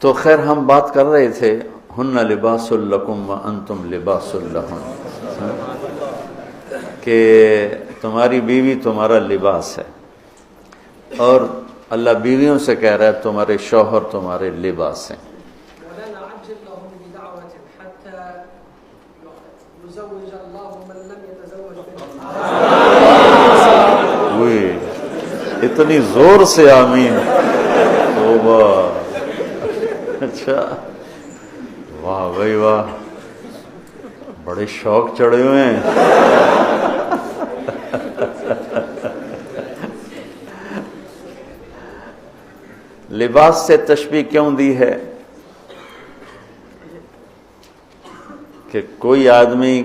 تو خیر ہم بات کر رہے تھے ہن لباس لکم وانتم لباس لہن، کہ تمہاری بیوی تمہارا لباس ہے، اور اللہ بیویوں سے کہہ رہا ہے تمہارے شوہر تمہارے لباس ہیں۔ اتنی زور سے آمین، توبہ، اچھا، واہ بھائی واہ، بڑے شوق چڑھے ہوئے ہیں۔ لباس سے تشبیہ کیوں دی ہے؟ کہ کوئی آدمی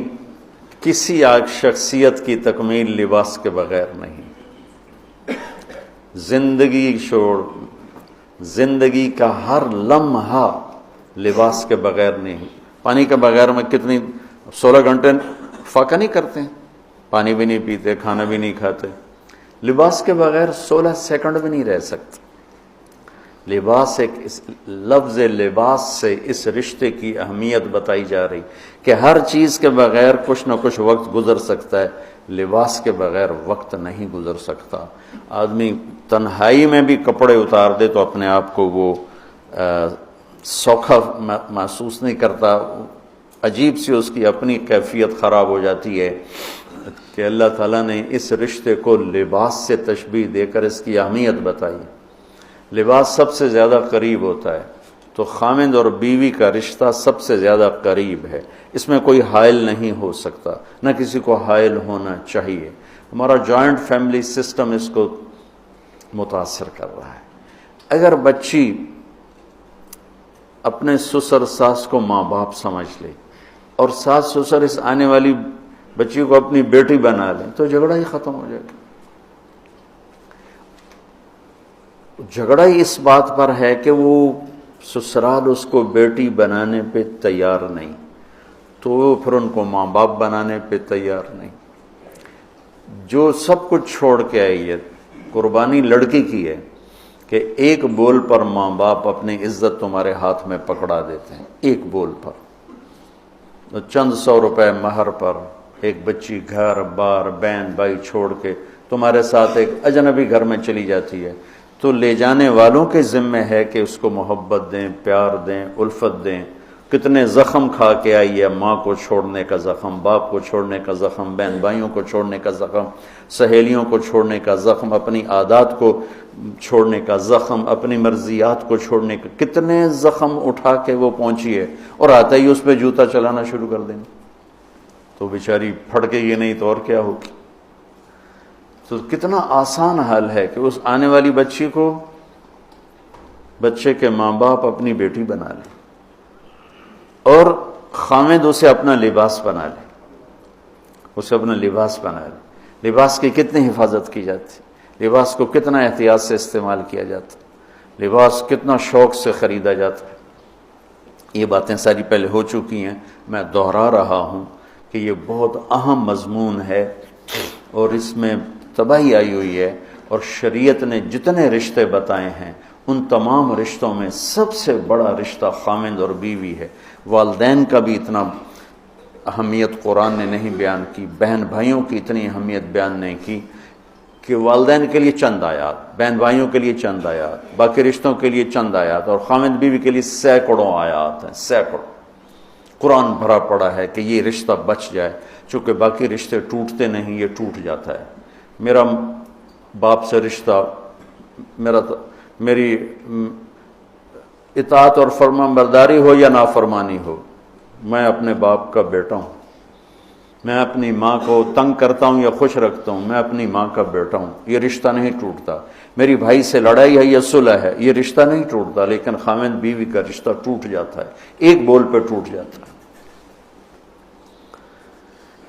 کسی شخصیت کی تکمیل لباس کے بغیر نہیں۔ زندگی چھوڑ، زندگی کا ہر لمحہ لباس کے بغیر نہیں۔ پانی کے بغیر میں کتنی 16 گھنٹے فاقہ نہیں کرتے، پانی بھی نہیں پیتے، کھانا بھی نہیں کھاتے۔ لباس کے بغیر 16 سیکنڈ بھی نہیں رہ سکتے۔ لباس، ایک لفظ لباس سے اس رشتے کی اہمیت بتائی جا رہی کہ ہر چیز کے بغیر کچھ نہ کچھ وقت گزر سکتا ہے، لباس کے بغیر وقت نہیں گزر سکتا۔ آدمی تنہائی میں بھی کپڑے اتار دے تو اپنے آپ کو وہ سوکھا محسوس نہیں کرتا، عجیب سی اس کی اپنی کیفیت خراب ہو جاتی ہے۔ کہ اللہ تعالیٰ نے اس رشتے کو لباس سے تشبیہ دے کر اس کی اہمیت بتائی۔ لباس سب سے زیادہ قریب ہوتا ہے، تو خامند اور بیوی کا رشتہ سب سے زیادہ قریب ہے، اس میں کوئی حائل نہیں ہو سکتا، نہ کسی کو حائل ہونا چاہیے۔ ہمارا جوائنٹ فیملی سسٹم اس کو متاثر کر رہا ہے۔ اگر بچی اپنے سسر ساس کو ماں باپ سمجھ لے اور ساس سسر اس آنے والی بچی کو اپنی بیٹی بنا لیں تو جھگڑا ہی ختم ہو جائے گا۔ جھگڑا ہی اس بات پر ہے کہ وہ سسرال اس کو بیٹی بنانے پہ تیار نہیں، تو وہ پھر ان کو ماں باپ بنانے پہ تیار نہیں۔ جو سب کچھ چھوڑ کے آئی ہے، قربانی لڑکی کی ہے کہ ایک بول پر ماں باپ اپنی عزت تمہارے ہاتھ میں پکڑا دیتے ہیں، ایک بول پر، چند 100 روپے مہر پر ایک بچی گھر بار بہن بھائی چھوڑ کے تمہارے ساتھ ایک اجنبی گھر میں چلی جاتی ہے، تو لے جانے والوں کے ذمہ ہے کہ اس کو محبت دیں، پیار دیں، الفت دیں۔ کتنے زخم کھا کے آئی ہے، ماں کو چھوڑنے کا زخم، باپ کو چھوڑنے کا زخم، بہن بھائیوں کو چھوڑنے کا زخم، سہیلیوں کو چھوڑنے کا زخم، اپنی عادات کو چھوڑنے کا زخم، اپنی مرضیات کو چھوڑنے کا، کتنے زخم اٹھا کے وہ پہنچی ہے، اور آتا ہی اس پہ جوتا چلانا شروع کر دیں تو بیچاری پھڑکے گی نہیں تو اور کیا ہوگی۔ تو کتنا آسان حل ہے کہ اس آنے والی بچی کو بچے کے ماں باپ اپنی بیٹی بنا لیں، اور خامد اسے اپنا لباس بنا لے، اسے اپنا لباس بنا لے۔ لباس کی کتنی حفاظت کی جاتی، لباس کو کتنا احتیاط سے استعمال کیا جاتا، لباس کتنا شوق سے خریدا جاتا ہے۔ یہ باتیں ساری پہلے ہو چکی ہیں، میں دہرا رہا ہوں کہ یہ بہت اہم مضمون ہے، اور اس میں تباہی آئی ہوئی ہے، اور شریعت نے جتنے رشتے بتائے ہیں ان تمام رشتوں میں سب سے بڑا رشتہ خامند اور بیوی ہے۔ والدین کا بھی اتنا اہمیت قرآن نے نہیں بیان کی، بہن بھائیوں کی اتنی اہمیت بیان نہیں کی، کہ والدین کے لیے چند آیات، بہن بھائیوں کے لیے چند آیات، باقی رشتوں کے لیے چند آیات، اور خامند بیوی کے لیے سینکڑوں آیات ہیں، سینکڑوں۔ قرآن بھرا پڑا ہے کہ یہ رشتہ بچ جائے، چونکہ باقی رشتے ٹوٹتے نہیں، یہ ٹوٹ جاتا ہے۔ میرا باپ سے رشتہ، میری اطاعت اور فرمان برداری ہو یا نافرمانی ہو، میں اپنے باپ کا بیٹا ہوں۔ میں اپنی ماں کو تنگ کرتا ہوں یا خوش رکھتا ہوں، میں اپنی ماں کا بیٹا ہوں، یہ رشتہ نہیں ٹوٹتا۔ میری بھائی سے لڑائی ہے یا صلح ہے، یہ رشتہ نہیں ٹوٹتا، لیکن خامند بیوی کا رشتہ ٹوٹ جاتا ہے، ایک بول پہ ٹوٹ جاتا ہے۔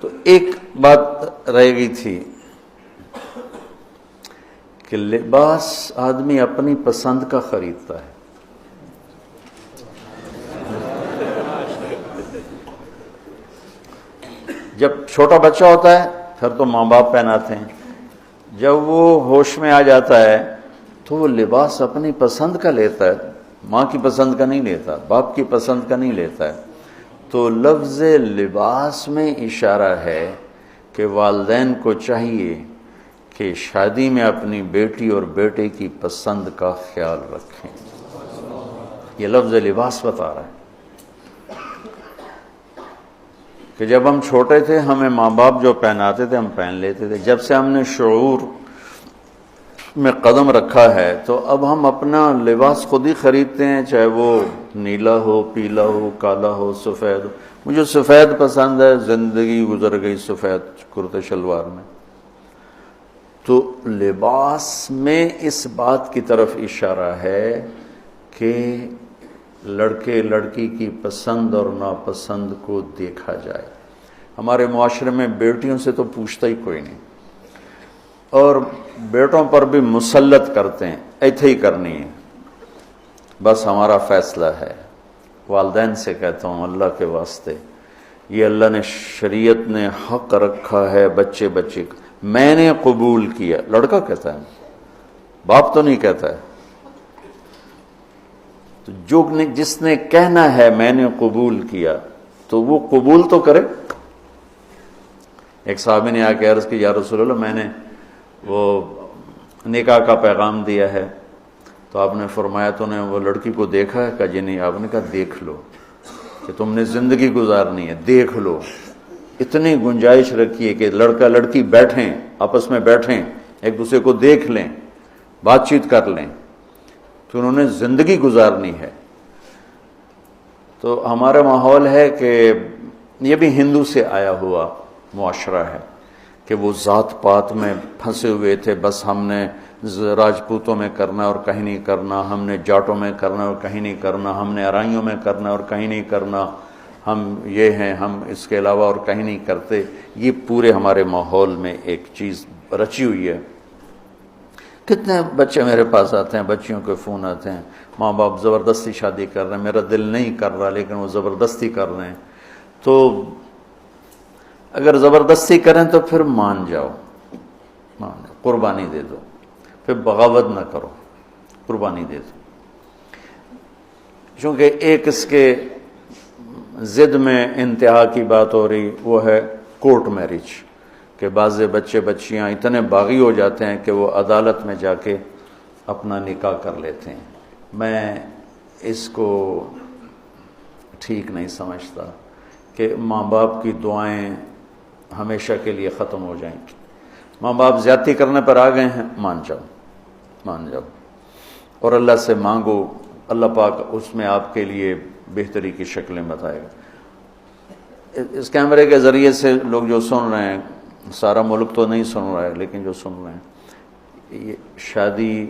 تو ایک بات رہ گئی تھی کہ لباس آدمی اپنی پسند کا خریدتا ہے۔ جب چھوٹا بچہ ہوتا ہے پھر تو ماں باپ پہناتے ہیں، جب وہ ہوش میں آ جاتا ہے تو وہ لباس اپنی پسند کا لیتا ہے، ماں کی پسند کا نہیں لیتا، باپ کی پسند کا نہیں لیتا ہے۔ تو لفظ لباس میں اشارہ ہے کہ والدین کو چاہیے کہ شادی میں اپنی بیٹی اور بیٹے کی پسند کا خیال رکھیں۔ یہ لفظ لباس بتا رہا ہے کہ جب ہم چھوٹے تھے ہمیں ماں باپ جو پہناتے تھے ہم پہن لیتے تھے، جب سے ہم نے شعور میں قدم رکھا ہے تو اب ہم اپنا لباس خود ہی خریدتے ہیں، چاہے وہ نیلا ہو، پیلا ہو، کالا ہو، سفید ہو۔ مجھے سفید پسند ہے، زندگی گزر گئی سفید کرتے شلوار میں۔ تو لباس میں اس بات کی طرف اشارہ ہے کہ لڑکے لڑکی کی پسند اور ناپسند کو دیکھا جائے۔ ہمارے معاشرے میں بیٹیوں سے تو پوچھتا ہی کوئی نہیں، اور بیٹوں پر بھی مسلط کرتے ہیں، ایتھے ہی کرنی ہے، بس ہمارا فیصلہ ہے۔ والدین سے کہتا ہوں اللہ کے واسطے، یہ اللہ نے شریعت نے حق رکھا ہے بچے بچے کا، میں نے قبول کیا، لڑکا کہتا ہے، باپ تو نہیں کہتا ہے۔ تو جس نے کہنا ہے میں نے قبول کیا تو وہ قبول تو کرے۔ ایک صحابی نے آ کے عرض کی یا رسول اللہ میں نے وہ نکاح کا پیغام دیا ہے، تو آپ نے فرمایا تو نے وہ لڑکی کو دیکھا ہے؟ کہا جی نہیں۔ آپ نے کہا دیکھ لو کہ تم نے زندگی گزارنی ہے، دیکھ لو۔ اتنی گنجائش رکھی ہے کہ لڑکا لڑکی بیٹھیں، آپس میں بیٹھیں، ایک دوسرے کو دیکھ لیں، بات چیت کر لیں، تو انہوں نے زندگی گزارنی ہے۔ تو ہمارا ماحول ہے کہ یہ بھی ہندو سے آیا ہوا معاشرہ ہے کہ وہ ذات پات میں پھنسے ہوئے تھے، بس ہم نے راجپوتوں میں کرنا اور کہیں نہیں کرنا، ہم نے جاٹوں میں کرنا اور کہیں نہیں کرنا، ہم نے ارائیوں میں کرنا اور کہیں نہیں کرنا، ہم یہ ہیں، ہم اس کے علاوہ اور کہیں نہیں کرتے۔ یہ پورے ہمارے ماحول میں ایک چیز رچی ہوئی ہے۔ کتنے بچے میرے پاس آتے ہیں، بچیوں کے فون آتے ہیں، ماں باپ زبردستی شادی کر رہے ہیں، میرا دل نہیں کر رہا لیکن وہ زبردستی کر رہے ہیں۔ تو اگر زبردستی کریں تو پھر مان جاؤ، قربانی دے دو، پھر بغاوت نہ کرو، قربانی دے دو۔ چونکہ ایک اس کے ضد میں انتہا کی بات ہو رہی، وہ ہے کورٹ میرج، کہ بعض بچے بچیاں اتنے باغی ہو جاتے ہیں کہ وہ عدالت میں جا کے اپنا نکاح کر لیتے ہیں۔ میں اس کو ٹھیک نہیں سمجھتا کہ ماں باپ کی دعائیں ہمیشہ کے لیے ختم ہو جائیں گی۔ ماں باپ زیادتی کرنے پر آ گئے ہیں، مان جاؤ، مان جاؤ، اور اللہ سے مانگو، اللہ پاک اس میں آپ کے لیے بہتری کی شکلیں بتائے گا۔ اس کیمرے کے ذریعے سے لوگ جو سن رہے ہیں، سارا ملک تو نہیں سن رہا ہے لیکن جو سن رہے ہیں، یہ شادی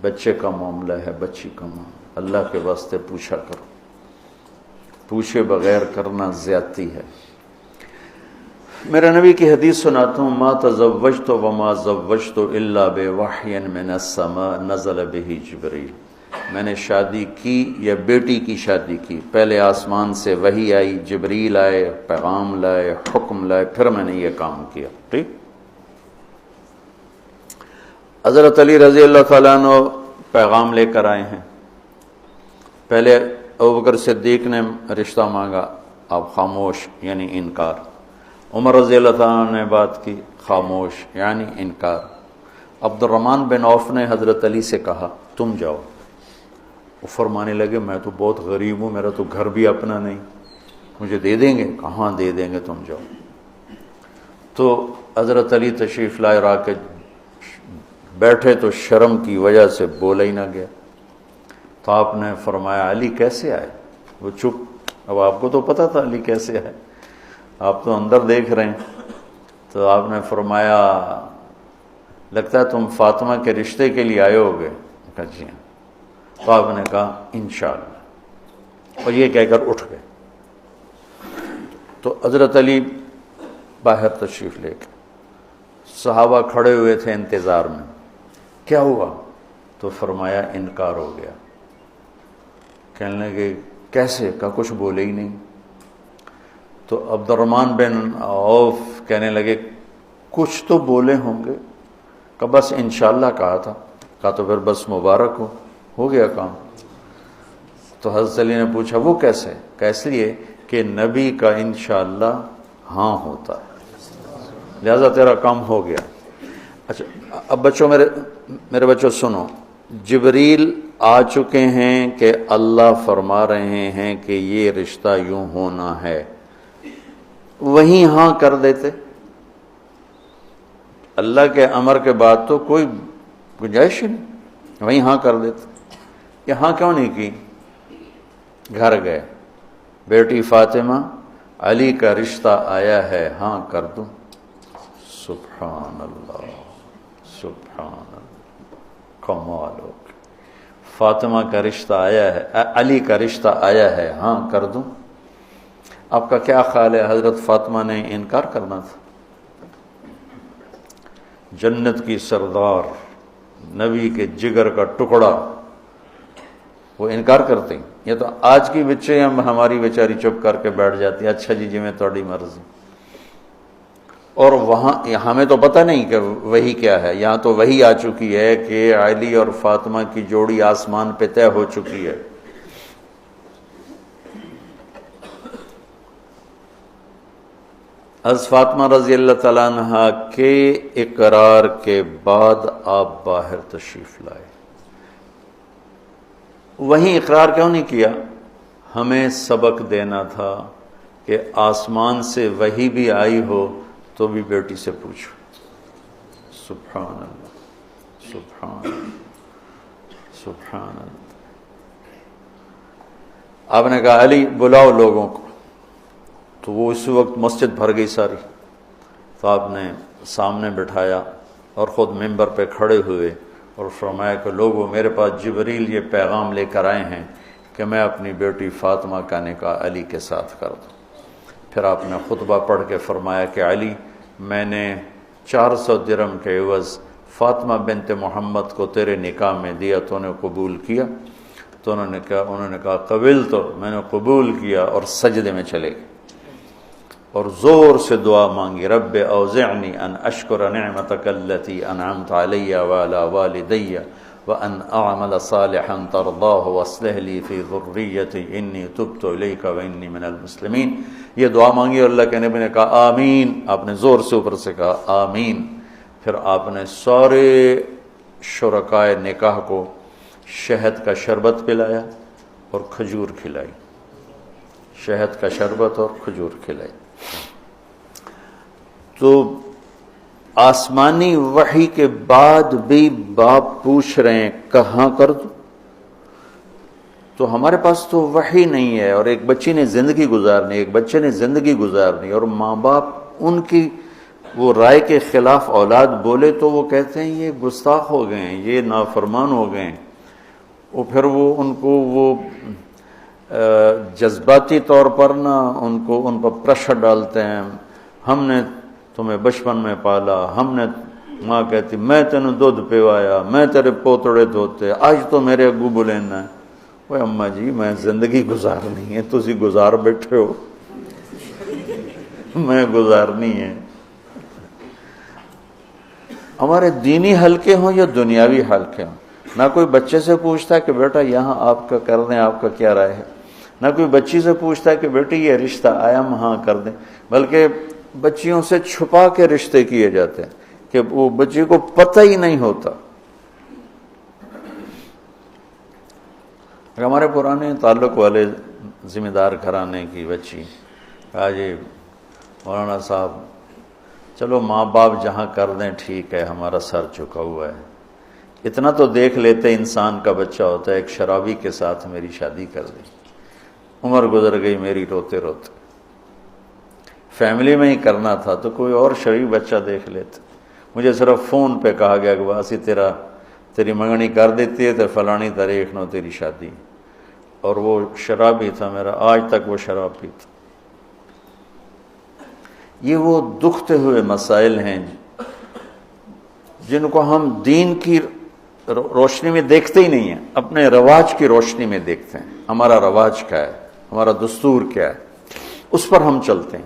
بچے کا معاملہ ہے، بچی کا معاملہ، اللہ کے واسطے پوچھا کرو، پوچھے بغیر کرنا زیادتی ہے۔ میرے نبی کی حدیث سناتا ہوں، ما تزوجت وما زوجت الا بوحی من السماء نزل به جبریل۔ میں نے شادی کی یا بیٹی کی شادی کی، پہلے آسمان سے وحی آئی، جبریل آئے، پیغام لائے، حکم لائے، پھر میں نے یہ کام کیا۔ ٹھیک؟ حضرت علی رضی اللہ تعالیٰ عنہ پیغام لے کر آئے ہیں۔ پہلے ابوبکر صدیق نے رشتہ مانگا، آپ خاموش، یعنی انکار۔ عمر رضی اللہ تعالیٰ عنہ نے بات کی، خاموش، یعنی انکار۔ عبد الرحمن بن عوف نے حضرت علی سے کہا تم جاؤ۔ وہ فرمانے لگے میں تو بہت غریب ہوں، میرا تو گھر بھی اپنا نہیں، مجھے دے دیں گے؟ کہاں دے دیں گے، تم جاؤ۔ تو حضرت علی تشریف لائے، را کے بیٹھے تو شرم کی وجہ سے بولا ہی نہ گیا۔ تو آپ نے فرمایا علی کیسے آئے؟ وہ چپ۔ اب آپ کو تو پتہ تھا علی کیسے آئے، آپ تو اندر دیکھ رہے ہیں۔ تو آپ نے فرمایا لگتا ہے تم فاطمہ کے رشتے کے لیے آئے ہوگے؟ کہا جی ہاں۔ تو آپ نے کہا انشاءاللہ، اور یہ کہہ کر اٹھ گئے۔ تو حضرت علی باہر تشریف لے کے، صحابہ کھڑے ہوئے تھے انتظار میں، کیا ہوا؟ تو فرمایا انکار ہو گیا۔ کہنے لگے کیسے؟ کہا کچھ بولے ہی نہیں۔ تو عبد الرحمن بن عوف کہنے لگے کچھ تو بولے ہوں گے؟ کہا بس انشاءاللہ کہا تھا۔ کہا تو پھر بس مبارک ہو گیا کام۔ تو حضرت علی نے پوچھا وہ کیسے؟ کہ اس لیے کہ نبی کا انشاءاللہ ہاں ہوتا ہے، لہذا تیرا کام ہو گیا۔ اچھا اب بچوں، میرے بچوں سنو، جبریل آ چکے ہیں کہ اللہ فرما رہے ہیں کہ یہ رشتہ یوں ہونا ہے، وہیں ہاں کر دیتے۔ اللہ کے امر کے بعد تو کوئی گنجائش ہی نہیں، وہیں ہاں کر دیتے۔ یہاں کیوں نہیں کی؟ گھر گئے، بیٹی فاطمہ علی کا رشتہ آیا ہے، ہاں کر دوں؟ سبحان اللہ، سبحان اللہ، کمال ہو گیا۔ فاطمہ کا رشتہ آیا ہے، علی کا رشتہ آیا ہے، ہاں کر دوں؟ آپ کا کیا خیال ہے؟ حضرت فاطمہ نے انکار کرنا تھا؟ جنت کی سردار، نبی کے جگر کا ٹکڑا، وہ انکار کرتے ہیں؟ یہ تو آج کی بچے ہماری بیچاری چپ کر کے بیٹھ جاتی ہے، اچھا جی میں تھوڑی مرضی۔ اور وہاں ہمیں تو پتہ نہیں کہ وہی کیا ہے، یہاں تو وہی آ چکی ہے کہ علی اور فاطمہ کی جوڑی آسمان پہ طے ہو چکی ہے۔ حضرت فاطمہ رضی اللہ تعالیٰ عنہ کے اقرار کے بعد آپ باہر تشریف لائے۔ وہیں اقرار کیوں نہیں کیا؟ ہمیں سبق دینا تھا کہ آسمان سے وحی بھی آئی ہو تو بھی بیٹی سے پوچھو۔ سبحان اللہ، سبحان اللہ، سبحان اللہ۔ آپ نے کہا علی بلاؤ لوگوں کو، تو وہ اس وقت مسجد بھر گئی ساری، تو آپ نے سامنے بٹھایا اور خود ممبر پہ کھڑے ہوئے اور فرمایا کہ لوگوں، میرے پاس جبریل یہ پیغام لے کر آئے ہیں کہ میں اپنی بیٹی فاطمہ کا نکاح علی کے ساتھ کر دوں۔ پھر آپ نے خطبہ پڑھ کے فرمایا کہ علی، میں نے 400 درہم کے عوض فاطمہ بنت محمد کو تیرے نکاح میں دیا، تو نے قبول کیا؟ تو انہوں نے کہا قبل، تو میں نے قبول کیا، اور سجدے میں چلے گئے اور زور سے دعا مانگی، رب اوزعنی ان اشکر نعمتک التی انعمت علی وعلی والدی وان اعمل صالحا ترضاہ واصلح لی فی ذریتی انی تبت الیک وانی من المسلمین۔ یہ دعا مانگی اور اللہ کے نبی نے کہا آمین، آپ نے زور سے اوپر سے کہا آمین۔ پھر آپ نے سارے شرکائے نکاح کو شہد کا شربت پلایا اور کھجور کھلائی، شہد کا شربت اور کھجور کھلائی۔ تو آسمانی وحی کے بعد بھی باپ پوچھ رہے ہیں کہاں کر دوں؟ تو ہمارے پاس تو وحی نہیں ہے، اور ایک بچی نے زندگی گزارنی، ایک بچے نے زندگی گزارنی، اور ماں باپ ان کی وہ رائے کے خلاف اولاد بولے تو وہ کہتے ہیں یہ گستاخ ہو گئے ہیں، یہ نافرمان ہو گئے ہیں۔ وہ پھر وہ ان کو وہ جذباتی طور پر ان پر پریشر ڈالتے ہیں، ہم نے تمہیں بچپن میں پالا، ہم نے، ماں کہتی میں تینوں دودھ پیوایا، میں تیرے پوتڑے دھوتے، آج تو میرے اگو بلینا ہے۔ وہ اماں جی میں زندگی گزارنی ہے، تسی گزار بیٹھے ہو، میں گزارنی ہے۔ ہمارے دینی حلقے ہوں یا دنیاوی حلقے ہوں، نہ کوئی بچے سے پوچھتا ہے کہ بیٹا یہاں آپ کا کر دیں، آپ کا کیا رائے ہے، نہ کوئی بچی سے پوچھتا ہے کہ بیٹی یہ رشتہ آیا ہم ہاں کر دیں، بلکہ بچیوں سے چھپا کے رشتے کیے جاتے ہیں کہ وہ بچی کو پتہ ہی نہیں ہوتا۔ ہمارے پرانے تعلق والے ذمہ دار گھرانے کی بچی کہا جی مولانا صاحب چلو ماں باپ جہاں کر دیں ٹھیک ہے، ہمارا سر جھکا ہوا ہے، اتنا تو دیکھ لیتے انسان کا بچہ ہوتا ہے، ایک شرابی کے ساتھ میری شادی کر دی، عمر گزر گئی میری روتے روتے، فیملی میں ہی کرنا تھا تو کوئی اور شریف بچہ دیکھ لیتے، مجھے صرف فون پہ کہا گیا کہ باسی تیری منگنی کر دیتی ہے تو فلانی تاریخ نو تیری شادی، اور وہ شرابی تھا میرا، آج تک وہ شراب پیتا۔ یہ وہ دکھتے ہوئے مسائل ہیں جن کو ہم دین کی روشنی میں دیکھتے ہی نہیں ہیں، اپنے رواج کی روشنی میں دیکھتے ہیں، ہمارا رواج کیا ہے، ہمارا دستور کیا ہے، اس پر ہم چلتے ہیں۔